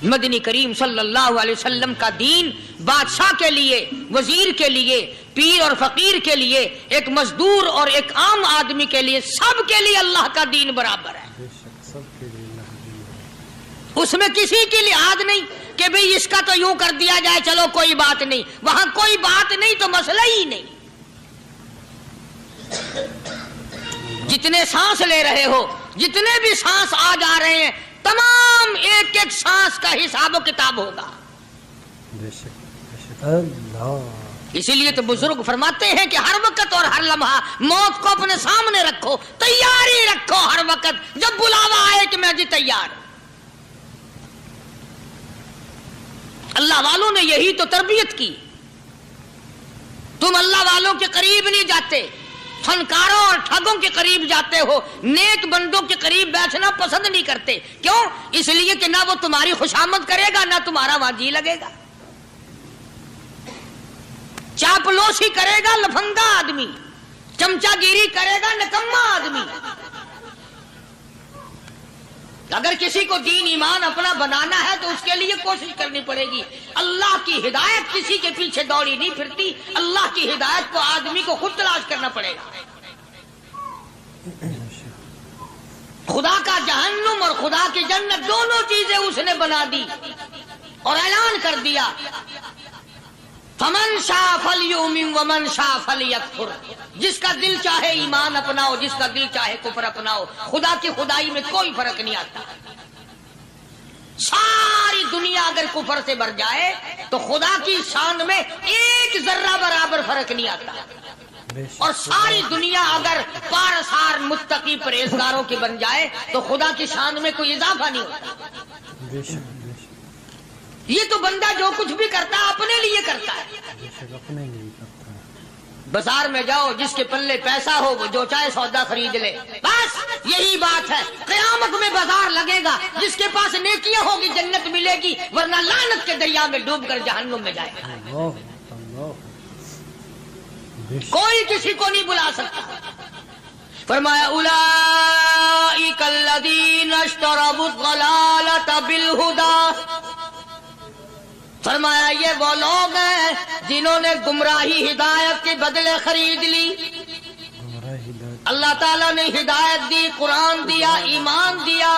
C: مدنی کریم صلی اللہ علیہ وسلم کا دین بادشاہ کے لیے، وزیر کے لیے، پیر اور فقیر کے لیے، ایک مزدور اور ایک عام آدمی کے لیے، سب کے لیے اللہ کا دین برابر ہے۔
B: بے شک سب کے لیے اللہ کا دین ہے۔
C: اس میں کسی کی لحاظ نہیں کہ بھئی اس کا تو یوں کر دیا جائے چلو کوئی بات نہیں، وہاں کوئی بات نہیں تو مسئلہ ہی نہیں۔ جتنے سانس لے رہے ہو، جتنے بھی سانس آ جا رہے ہیں، تمام ایک ایک سانس کا حساب و کتاب ہوگا۔
B: بے شک بے شک اللہ۔
C: اسی لیے تو بزرگ فرماتے ہیں کہ ہر وقت اور ہر لمحہ موت کو اپنے سامنے رکھو، تیاری رکھو ہر وقت، جب بلاوا آئے کہ میں جی تیار۔ اللہ والوں نے یہی تو تربیت کی۔ تم اللہ والوں کے قریب نہیں جاتے، فنکاروں اور ٹھگوں کے قریب جاتے ہو، نیک بندوں کے قریب بیٹھنا پسند نہیں کرتے۔ کیوں؟ اس لیے کہ نہ وہ تمہاری خوشامد کرے گا نہ تمہارا وہاں جی لگے گا۔ چاپلوسی کرے گا لفنگا آدمی، چمچا گیری کرے گا نکما آدمی۔ اگر کسی کو دین ایمان اپنا بنانا ہے تو اس کے لیے کوشش کرنی پڑے گی۔ اللہ کی ہدایت کسی کے پیچھے دوڑی نہیں پھرتی، اللہ کی ہدایت کو آدمی کو خود تلاش کرنا پڑے گا۔ خدا کا جہنم اور خدا کی جنت دونوں چیزیں اس نے بنا دی اور اعلان کر دیا فمن شاء فلیؤمن ومن شاء فلیکفر۔ جس کا دل چاہے ایمان اپناؤ، جس کا دل چاہے کفر اپناؤ، خدا کی خدائی میں کوئی فرق نہیں آتا۔ ساری دنیا اگر کفر سے بھر جائے تو خدا کی شان میں ایک ذرہ برابر فرق نہیں آتا۔ اور ساری دنیا اگر پارسار متقی پرہیزگاروں کی بن جائے تو خدا کی شان میں کوئی اضافہ نہیں ہوتا۔
B: بے شک بے شک
C: یہ تو بندہ جو کچھ بھی کرتا ہے اپنے لیے کرتا ہے۔
B: بے شک اپنے لیے کرتا ہے۔
C: بازار میں جاؤ، جس کے پلے پیسہ ہو وہ جو چاہے سودا خرید لے، بس یہی بات ہے۔ قیامت میں بازار لگے گا، جس کے پاس نیکیاں ہوگی جنت ملے گی، ورنہ لعنت کے دریا میں ڈوب کر جہنم میں جائے گا۔
B: اللہ اللہ بے شک
C: کوئی کسی کو نہیں بلا سکتا۔ فرمایا اولئک الذین اشتروا الضلالۃ بالہدی، فرمایا یہ وہ لوگ ہیں جنہوں نے گمراہی ہدایت کے بدلے خرید لی۔
B: ہمارا ہدایت
C: اللہ تعالیٰ نے ہدایت دی، قرآن دیا، ایمان دیا،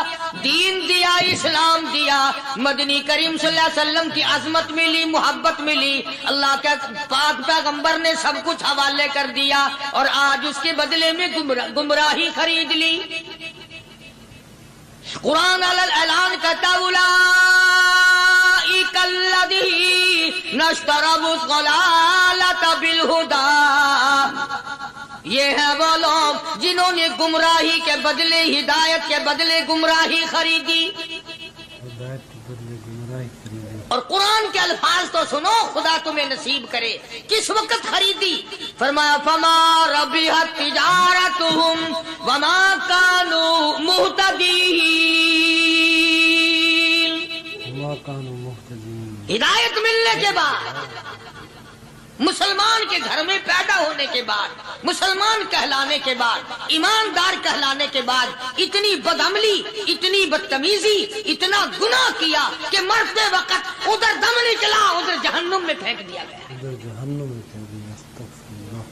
C: دین دیا، اسلام دیا، مدنی کریم صلی اللہ علیہ وسلم کی عظمت ملی، محبت ملی، اللہ کے پاک پیغمبر نے سب کچھ حوالے کر دیا، اور آج اس کے بدلے میں گمراہی خرید لی۔ قرآن اعلان کرتا اولئک الذین اشتروا الضلالۃ بالہدی، یہ ہے وہ لوگ جنہوں نے گمراہی کے بدلے ہدایت کے بدلے گمراہی خریدی۔
B: ہدایت کے بدلے گمراہی خریدی۔
C: اور قرآن کے الفاظ تو سنو، خدا تمہیں نصیب کرے۔ کس وقت خریدی؟ فرمایا فما ربحت تجارتہم وما کانوا مہتدین،
B: وما کانوا مہتدین۔
C: ہدایت ملنے کے بعد، مسلمان کے گھر میں پیدا ہونے کے بعد، مسلمان کہلانے کے بعد، ایماندار کہلانے کے بعد، اتنی بدعملی، اتنی بدتمیزی، اتنا گناہ کیا کہ مرتے وقت ادھر دم نکلا، ادھر جہنم میں پھینک دیا گیا۔
B: ادھر جہنم میں پھینک دیا۔ استغفر اللہ۔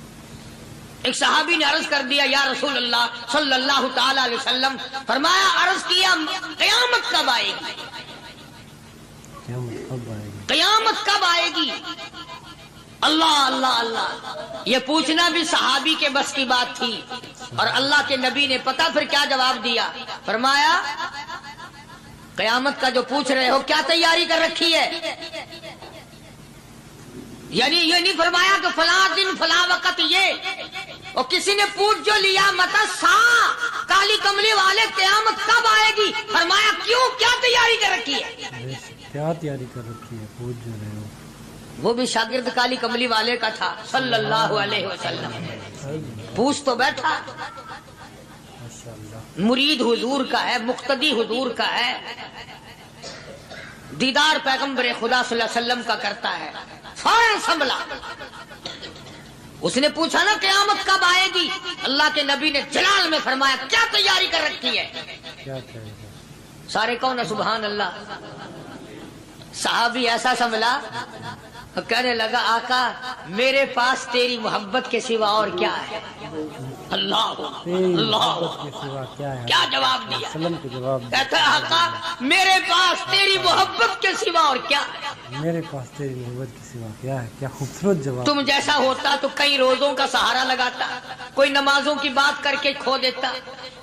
C: ایک صحابی نے عرض کر دیا یا رسول اللہ صلی اللہ تعالی علیہ وسلم، فرمایا عرض کیا قیامت کب آئے گی؟
B: قیامت کب آئے گی؟
C: قیامت کب آئے گی؟ اللہ اللہ اللہ، یہ پوچھنا بھی صحابی کے بس کی بات تھی، اور اللہ کے نبی نے پتہ پھر کیا جواب دیا؟ فرمایا قیامت کا جو پوچھ رہے ہو کیا تیاری کر رکھی ہے؟ یعنی یہ نہیں فرمایا کہ فلاں دن فلاں وقت یہ، اور کسی نے پوچھ جو لیا متا سا کالی کملی والے قیامت کب آئے گی؟ فرمایا کیوں، کیا تیاری کر رکھی ہے؟
B: کیا تیاری کر رکھی ہے؟ پوچھ جو رہے ہو۔
C: وہ بھی شاگرد کالی کملی والے کا تھا صلی اللہ علیہ وسلم، پوچھ تو بیٹھا،
B: ماشاءاللہ۔
C: مرید حضور کا ہے، مقتدی حضور کا ہے، دیدار پیغمبر خدا صلی اللہ علیہ وسلم کا کرتا ہے، فوراً سنبھلا۔ اس نے پوچھا نا قیامت کب آئے گی؟ اللہ کے نبی نے جلال میں فرمایا کیا تیاری کر رکھی ہے؟
B: کیا کہے گا؟
C: سارے کون ہے سبحان اللہ؟ صحابی ایسا سنبھلا، کہنے لگا آقا میرے پاس تیری محبت کے سوا اور کیا ہے؟ اللہ
B: تیری
C: اللہ،
B: محبت کے سوا کیا ہے؟
C: کیا جواب دیا؟
B: وسلم کو جواب دیا،
C: کہتا ہے آقا میرے پاس تیری محبت کے سوا اور کیا ہے؟
B: میرے پاس تیری محبت کے سوا کیا ہے؟ کیا خوبصورت جواب۔
C: تم جیسا ہوتا تو کئی روزوں کا سہارا لگاتا، کوئی نمازوں کی بات کر کے کھو دیتا،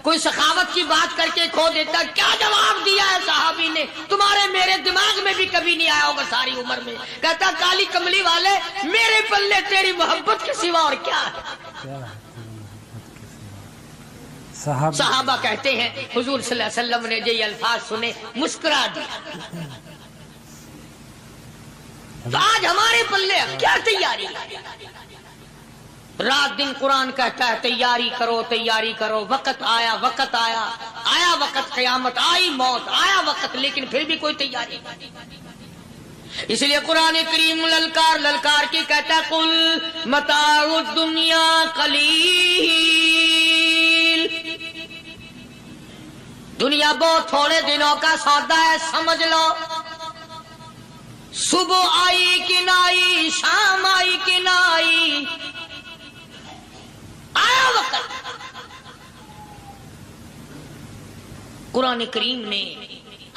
C: کوئی سخاوت کی بات کر کے کھو دیتا۔ کیا جواب دیا ہے صحابی نے؟ تمہارے میرے دماغ میں بھی کبھی نہیں آیا ہوگا ساری عمر میں۔ کہتا کالی کملی والے میرے پلے تیری محبت کے سوا اور کیا ہے؟
B: کیا ہے تیری محبت کے سوا؟
C: صحابہ کہتے ہیں حضور صلی اللہ علیہ وسلم نے یہ الفاظ سنے مسکرا دیا۔ تو آج ہمارے پلے کیا تیاری؟ رات دن قرآن کہتا ہے تیاری کرو تیاری کرو، وقت آیا وقت آیا، آیا وقت قیامت آئی، موت آیا وقت، لیکن پھر بھی کوئی تیاری نہیں۔ اس لیے قرآن کریم للکار للکار کی کہتا ہے قل متاع الدنیا قلیل، دنیا بہت تھوڑے دنوں کا سودا ہے، سمجھ لو۔ صبح آئی کہ نہ آئی، شام آئی کہ نہ آئی، آیا وقت۔ قرآن کریم نے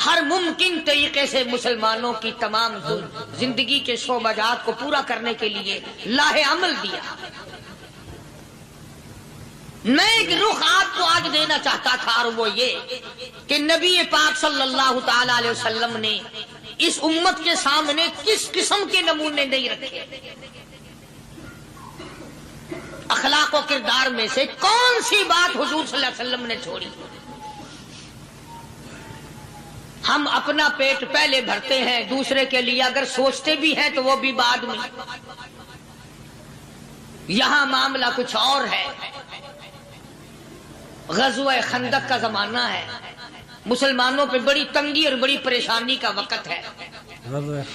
C: ہر ممکن طریقے سے مسلمانوں کی تمام زندگی کے شعبہ جات کو پورا کرنے کے لیے لاہ عمل دیا۔ میں ایک رخ آپ کو آج دینا چاہتا تھا، اور وہ یہ کہ نبی پاک صلی اللہ تعالی علیہ وسلم نے اس امت کے سامنے کس قسم کے نمونے نہیں رکھے۔ اخلاق و کردار میں سے کون سی بات حضور صلی اللہ علیہ وسلم نے چھوڑی؟ ہم اپنا پیٹ پہلے بھرتے ہیں، دوسرے کے لیے اگر سوچتے بھی ہیں تو وہ بھی بعد میں۔ یہاں معاملہ کچھ اور ہے۔ غزوہ خندق کا زمانہ ہے، مسلمانوں پہ بڑی تنگی اور بڑی پریشانی کا وقت ہے،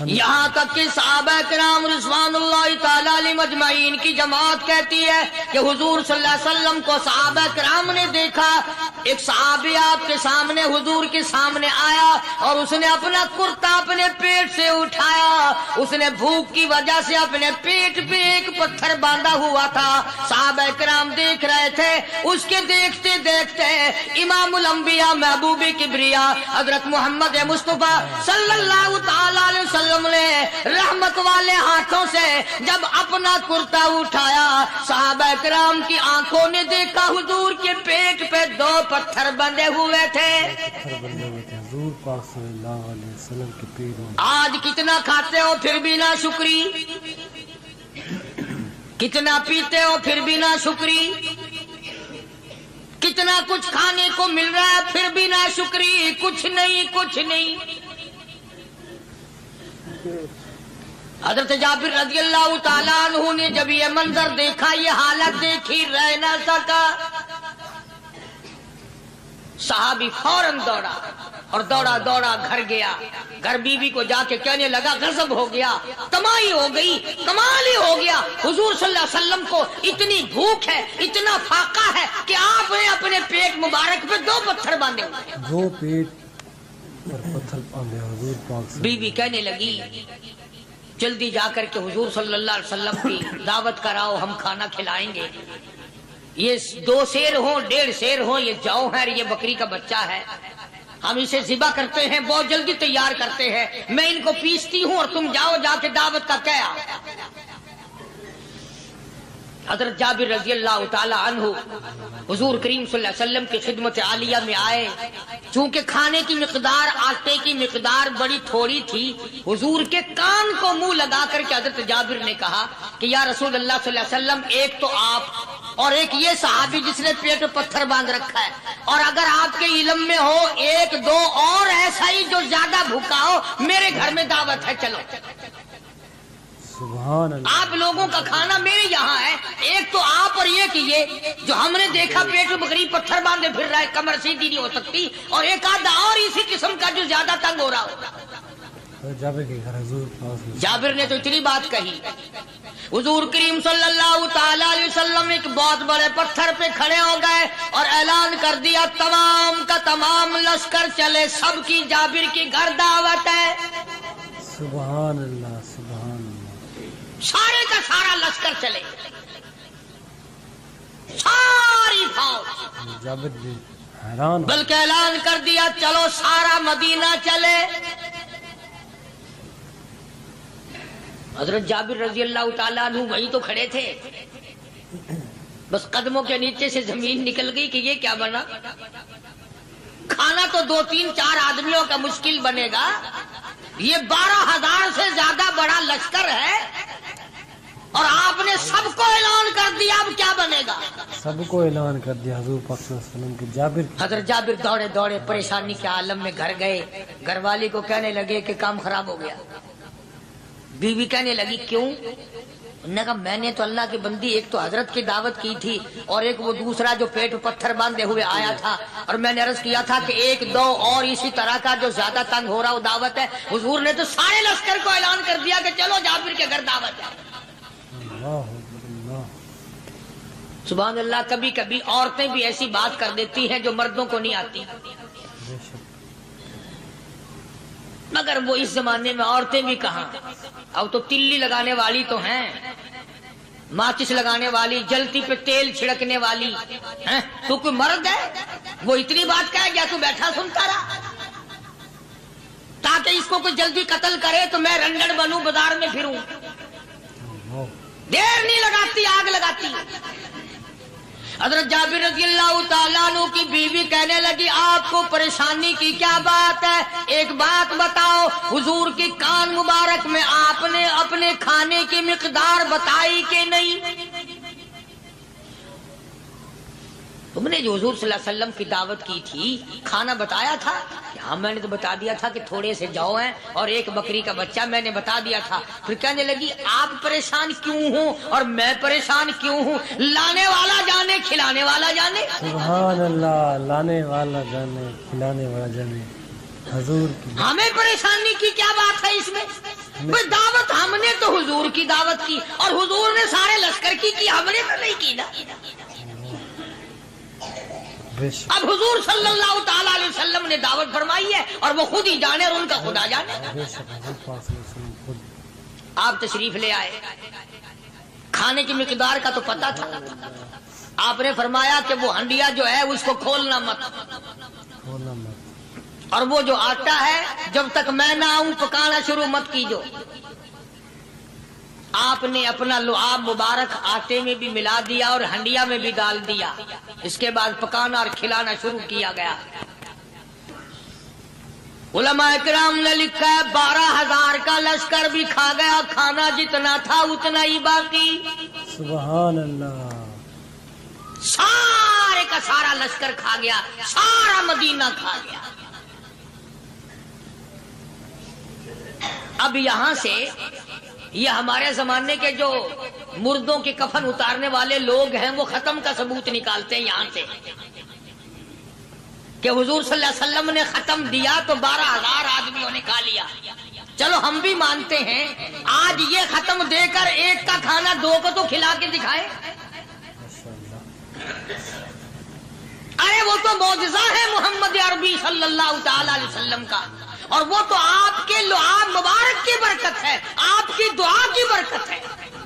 C: یہاں تک کہ صحابہ کرام رضوان اللہ تعالی علیہم اجمعین کی جماعت کہتی ہے کہ حضور صلی اللہ علیہ وسلم کو صحابہ کرام نے دیکھا، ایک صحابی آپ کے سامنے حضور کے سامنے آیا اور اس نے اپنا کرتا اپنے پیٹ سے اٹھایا، اس نے بھوک کی وجہ سے اپنے پیٹ پہ ایک پتھر باندھا ہوا تھا، صحابہ کرام دیکھ رہے تھے، اس کے دیکھتے دیکھتے امام الانبیاء محبوب کبریا حضرت محمد مصطفیٰ صلی اللہ تعالی علیہ وسلم نے رحمت والے ہاتھوں سے جب اپنا کرتا اٹھایا، صحابہ کرام کی آنکھوں نے دیکھا حضور کے پیٹ پہ 2 پتھر بندھے ہوئے تھے۔
B: حضور پاک صلی اللہ علیہ وسلم کے پیٹ میں۔
C: آج کتنا کھاتے ہو پھر بھی نہ شکری، کتنا پیتے ہو پھر بھی نہ شکری، کتنا کچھ کھانے کو مل رہا ہے پھر بھی نہ شکری، کچھ نہیں کچھ نہیں۔ حضرت جابر رضی اللہ تعالیٰ عنہ نے جب یہ منظر دیکھا، یہ حالت دیکھی، رہ نہ سکا، صحابی فوراً دوڑا اور دوڑا دوڑا گھر گیا، گھر بیوی کو جا کے کہنے لگا غضب ہو گیا، تمائی ہو گئی، کمال ہی ہو گیا، حضور صلی اللہ علیہ وسلم کو اتنی بھوک ہے، اتنا فاقہ ہے کہ آپ نے اپنے پیٹ مبارک پہ 2 پتھر باندھے ہوئے۔
B: 2 پیٹ پر پتھر باندھے حضور پاک سے۔
C: بیوی کہنے لگی جلدی جا کر کے حضور صلی اللہ علیہ وسلم کی دعوت کراؤ، ہم کھانا کھلائیں گے، یہ 2 شیر ہوں 1.5 شیر ہوں، یہ جو ہے یہ بکری کا بچہ ہے، ہم اسے ذبح کرتے ہیں، بہت جلدی تیار کرتے ہیں، میں ان کو پیستی ہوں اور تم جاؤ جا کے دعوت کا کیا۔ حضرت جابر رضی اللہ تعالی عنہ حضور کریم صلی اللہ علیہ وسلم کی خدمت عالیہ میں آئے، چونکہ کھانے کی مقدار، آٹے کی مقدار بڑی تھوڑی تھی، حضور کے کان کو منہ لگا کر کے حضرت جابر نے کہا کہ یا رسول اللہ صلی اللہ علیہ وسلم، ایک تو آپ اور ایک یہ صحابی جس نے پیٹ پہ پتھر باندھ رکھا ہے، اور اگر آپ کے علم میں ہو 1-2 اور ایسا ہی جو زیادہ بھوکا ہو، میرے گھر میں دعوت ہے، چلو۔
B: سبحان اللہ۔
C: آپ لوگوں کا کھانا میرے یہاں ہے، ایک تو آپ اور یہ کہ یہ جو ہم نے دیکھا پیٹ میں بکری پتھر باندھے پھر رہا ہے، کمر سیدھی نہیں ہو سکتی، اور ایک آدھا اور اسی قسم کا جو زیادہ تنگ ہو رہا ہو۔
B: جابر کے گھر حضور پاک،
C: جابر نے تو اتنی بات کہی، حضور کریم صلی اللہ تعالی علیہ وسلم ایک بہت بڑے پتھر پہ کھڑے ہو گئے اور اعلان کر دیا تمام کا تمام لشکر چلے، سب کی جابر کی گھر دعوت ہے۔
B: سبحان اللہ سبحان اللہ۔
C: سارے کا سارا لشکر چلے، ساری فوج،
B: جابر بھی حیران،
C: بلکہ اعلان کر دیا چلو سارا مدینہ چلے۔ حضرت جابر رضی اللہ تعالیٰ عنہ وہی تو کھڑے تھے، بس قدموں کے نیچے سے زمین نکل گئی کہ یہ کیا بنا، کھانا تو 2-3-4 آدمیوں کا مشکل بنے گا، یہ 12,000 سے زیادہ بڑا لشکر ہے، اور آپ نے سب کو اعلان کر دیا، اب کیا بنے گا؟
B: سب کو اعلان کر دیا حضور پاک صلی اللہ علیہ وسلم کے۔ جابر
C: حضرت جابر دوڑے دوڑے پریشانی کے عالم میں گھر گئے، گھر والی کو کہنے لگے کہ کام خراب ہو گیا، بیوی کہنے لگی کیوں؟ انہوں نے کہا میں نے تو اللہ کی بندی ایک تو حضرت کی دعوت کی تھی، اور ایک وہ دوسرا جو پیٹ پتھر باندھے ہوئے آیا تھا، اور میں نے عرض کیا تھا کہ 1-2 اور اسی طرح کا جو زیادہ تنگ ہو رہا وہ دعوت ہے، حضور نے تو سارے لشکر کو اعلان کر دیا کہ چلو جابر کے گھر دعوت ہے۔
B: اللہ
C: سبحان اللہ۔ کبھی کبھی عورتیں بھی ایسی بات کر دیتی ہیں جو مردوں کو نہیں آتی،
B: بے شک۔
C: مگر وہ اس زمانے میں عورتیں بھی کہاں، اب تو تلی لگانے والی تو ہیں، ماچس لگانے والی، جلتی پہ تیل چھڑکنے والی ہیں، تو کوئی مرد ہے وہ اتنی بات کہے گیا تو بیٹھا سنتا رہا تاکہ اس کو کوئی جلدی قتل کرے تو میں رنڈڑ بنوں، بازار میں پھروں، دیر نہیں لگاتی آگ لگاتی۔ حضرت جابر رضی اللہ تعالیٰ عنہ کی بیوی کہنے لگی آپ کو پریشانی کی کیا بات ہے، ایک بات بتاؤ، حضور کی کان مبارک میں آپ نے اپنے کھانے کی مقدار بتائی کہ نہیں؟ تم نے جو حضور صلی اللہ علیہ وسلم کی دعوت کی تھی کھانا بتایا تھا؟ ہاں میں نے تو بتا دیا تھا کہ تھوڑے سے جو ہیں اور ایک بکری کا بچہ، میں نے بتا دیا تھا۔ پھر کہنے لگی آپ پریشان کیوں ہوں اور میں پریشان کیوں ہوں؟ لانے والا جانے کھلانے والا جانے۔
B: سبحان اللہ، لانے والا جانے کھلانے والا جانے۔ حضور کی
C: ہمیں پریشانی کی کیا بات ہے اس میں؟ بھئی دعوت ہم نے تو حضور کی دعوت کی اور حضور نے سارے لشکر کی ہم نے تو نہیں کی نا۔
B: بے شک
C: اب حضور صلی اللہ تعالی علیہ وسلم نے دعوت فرمائی ہے اور وہ خود ہی جانے اور ان کا خدا جانے۔
B: بے شک حضور پاک صلی اللہ علیہ وسلم خود
C: آپ تشریف لے آئے، کھانے کی مقدار کا تو پتہ تھا، آپ نے فرمایا کہ وہ ہنڈیا جو ہے اس کو کھولنا مت،
B: کھولا مت،
C: اور وہ جو آٹا ہے جب تک میں نہ آؤں پکانا شروع مت کیجو۔ آپ نے اپنا لعاب مبارک آٹے میں بھی ملا دیا اور ہنڈیا میں بھی ڈال دیا، اس کے بعد پکانا اور کھلانا شروع کیا گیا۔ علماء کرام نے لکھا ہے 12,000 کا لشکر بھی کھا گیا، کھانا جتنا تھا اتنا ہی باقی۔
B: سبحان اللہ،
C: سارے کا سارا لشکر کھا گیا، سارا مدینہ کھا گیا۔ اب یہاں سے یہ ہمارے زمانے کے جو مردوں کے کفن اتارنے والے لوگ ہیں وہ ختم کا ثبوت نکالتے ہیں یہاں سے کہ حضور صلی اللہ علیہ وسلم نے ختم دیا تو 12,000 آدمیوں نے کھا لیا۔ چلو ہم بھی مانتے ہیں، آج یہ ختم دے کر ایک کا کھانا 2 کو تو کھلا کے دکھائے۔
B: ماشاء اللہ،
C: ارے وہ تو معجزہ ہے محمد عربی صلی اللہ تعالی علیہ وسلم کا، اور وہ تو آپ کے لعاب مبارک کی برکت ہے، آپ کی دعا کی برکت ہے۔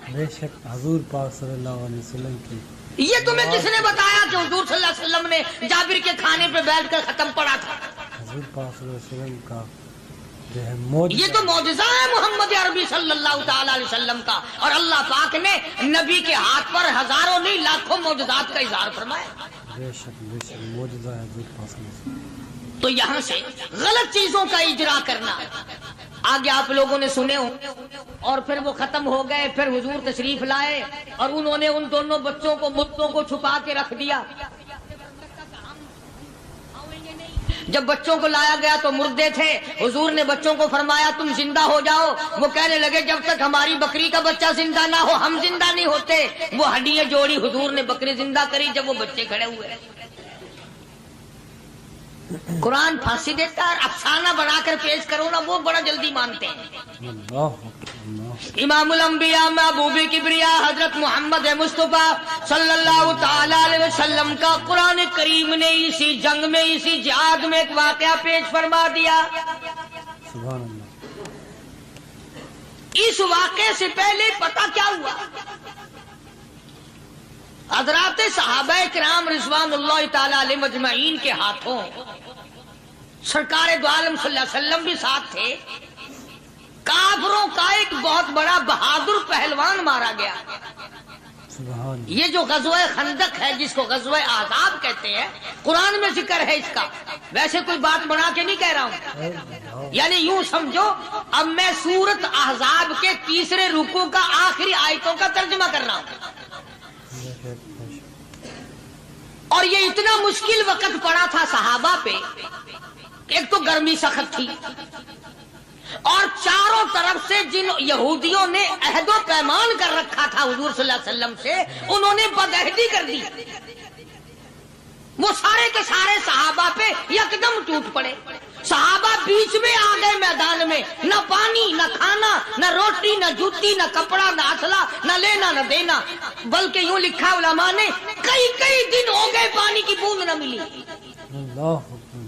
B: بے شک حضور پاک صلی اللہ علیہ وسلم کی
C: یہ تمہیں کس نے بتایا کہ حضور صلی اللہ علیہ وسلم نے جابر کے کھانے پہ بیٹھ کر ختم پڑا تھا؟
B: حضور پاک صلی اللہ علیہ وسلم کا جو ہے معجزہ،
C: یہ تو معجزہ ہے محمد عربی صلی اللہ تعالی علیہ وسلم کا، اور اللہ پاک نے نبی کے ہاتھ پر ہزاروں نہیں لاکھوں معجزات کا اظہار فرمایا۔
B: بے شک معجزہ ہے حضور پاک صلی اللہ علیہ وسلم۔
C: تو یہاں سے غلط چیزوں کا اجرا کرنا آگے آپ لوگوں نے سنے ہوں، اور پھر وہ ختم ہو گئے، پھر حضور تشریف لائے اور انہوں نے ان دونوں بچوں کو مردوں کو چھپا کے رکھ دیا۔ جب بچوں کو لایا گیا تو مردے تھے، حضور نے بچوں کو فرمایا تم زندہ ہو جاؤ، وہ کہنے لگے جب تک ہماری بکری کا بچہ زندہ نہ ہو ہم زندہ نہیں ہوتے۔ وہ ہڈیاں جوڑی، حضور نے بکری زندہ کری جب وہ بچے کھڑے ہوئے۔ قرآن پھانسی دیتا ہے، افسانہ بنا کر پیش کرو نا وہ بڑا جلدی مانتے ہیں۔
B: اللہ اللہ،
C: امام الانبیاء محبوب کبریا حضرت محمد مصطفیٰ صلی اللہ تعالی علیہ وسلم کا قرآن کریم نے اسی جنگ میں، اسی جہاد میں ایک واقعہ پیش فرما دیا۔
B: سبحان اللہ،
C: اس واقعے سے پہلے پتہ کیا ہوا؟ حضرات صحابہ کرام رضوان اللہ تعالی علیہ مجمعین کے ہاتھوں سرکار دو عالم صلی اللہ علیہ وسلم بھی ساتھ تھے، کافروں کا ایک بہت بڑا بہادر پہلوان مارا گیا۔
B: سبحان اللہ،
C: یہ جو غزوہ خندق ہے جس کو غزوہ احزاب کہتے ہیں، قرآن میں ذکر ہے اس کا، ویسے کوئی بات بنا کے نہیں کہہ رہا ہوں، یعنی یوں سمجھو اب میں سورت احزاب کے 3 رکوع کا آخری آیتوں کا ترجمہ کر رہا ہوں۔ اور یہ اتنا مشکل وقت پڑا تھا صحابہ پہ، ایک تو گرمی سخت تھی، اور چاروں طرف سے جن یہودیوں نے عہد و پیمان کر رکھا تھا حضور صلی اللہ علیہ وسلم سے، انہوں نے بدعہدی کر دی۔ وہ سارے کے سارے صحابہ پہ یکدم ٹوٹ پڑے۔ صحابہ بیچ میں آ گئے میدان میں، نہ پانی، نہ کھانا، نہ روٹی، نہ جوتی، نہ کپڑا، نہ اسلحہ، نہ لینا نہ دینا، بلکہ یوں لکھا علماء نے کئی دن ہو گئے پانی کی بوند نہ ملی،
B: اللہ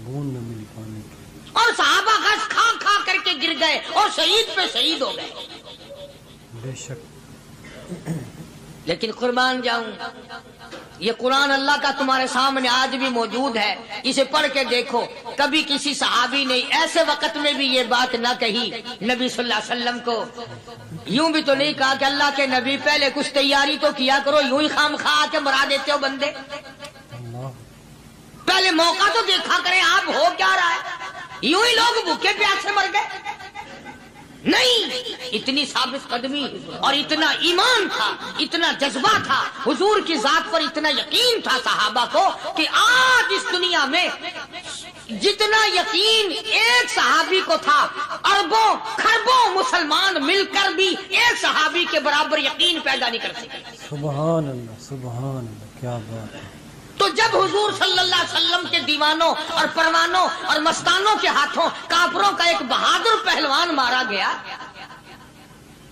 B: بوند نہ ملی پانی کی۔
C: اور صحابہ گھاس کھا کھا کر کے گر گئے اور شہید پہ شہید ہو گئے۔
B: بے شک،
C: لیکن قربان جاؤں، یہ قرآن اللہ کا تمہارے سامنے آج بھی موجود ہے، اسے پڑھ کے دیکھو۔ کبھی کسی صحابی نے ایسے وقت میں بھی یہ بات نہ کہی نبی صلی اللہ علیہ وسلم کو، یوں بھی تو نہیں کہا کہ اللہ کے نبی پہلے کچھ تیاری تو کیا کرو، یوں ہی خام خواہ کے مرا دیتے ہو بندے،
B: اللہ
C: پہلے موقع تو دیکھا کریں آپ ہو کیا رہا ہے۔ یوں ہی لوگ بھوکے پیاسے مر گئے۔ نہیں، اتنی ثابت قدمی اور اتنا ایمان تھا، اتنا جذبہ تھا، حضور کی ذات پر اتنا یقین تھا صحابہ کو کہ آج اس دنیا میں جتنا یقین ایک صحابی کو تھا، اربوں خربوں مسلمان مل کر بھی ایک صحابی کے برابر یقین پیدا نہیں کر سکے۔
B: سبحان اللہ، کیا بات ہے۔
C: تو جب حضور صلی اللہ علیہ وسلم کے دیوانوں اور پروانوں اور مستانوں کے ہاتھوں کافروں کا ایک بہادر پہلوان مارا گیا،